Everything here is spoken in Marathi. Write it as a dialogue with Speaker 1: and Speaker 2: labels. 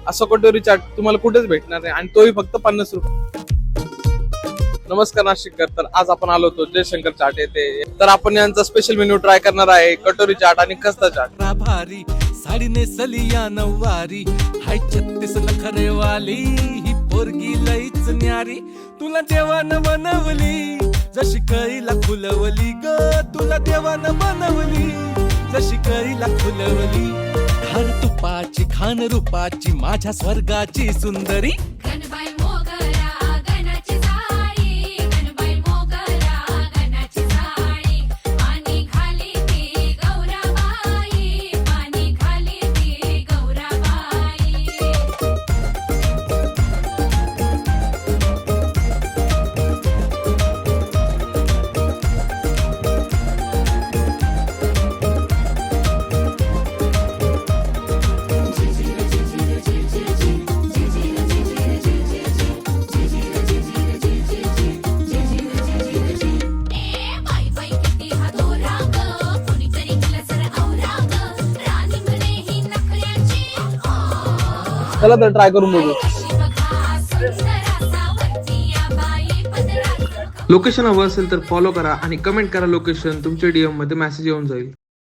Speaker 1: असं कटोरी चाट तुम्हाला कुठेच भेटणार नाही आणि तोही फक्त 50 रुपये. नमस्कार नाशिककर, तर आज आपण आलो होतो जयशंकर चाट येथे. तर आपण यांचा स्पेशल मेन्यू ट्राय करणार आहे, कटोरी चाट आणि खस्ता चाट.
Speaker 2: भारी साडी नेसली या नववारी, हाय 36 नखरे वाली ही पोरगी लईच न्यारी. तुला देवानं बनवली जशी कळीला फुलवली ग, तुला देवानं बनवली जशी कळीला फुलवली. खान तुपाची खान रूपाची माझ्या स्वर्गाची सुंदरी.
Speaker 3: गणबाई मोगरा गणाची जाळी, गणबाई मोगरा गणाची जाळी. पाणी खाली ती गौराबाई, पाणी खाली ती गौराबाई. बाई बाई किती हा दोरा ग, कुणीतरी केला सर औरा ग. राणी म्हणे ही नखऱ्याची
Speaker 1: चला तर ट्राय करून बघू.
Speaker 3: बघा सुंदराचा वरती या बाई पदरात.
Speaker 1: लोकेशन हवं असेल तर फॉलो करा आणि कमेंट करा लोकेशन, तुमच्या DM मध्ये मेसेज येऊन जाईल.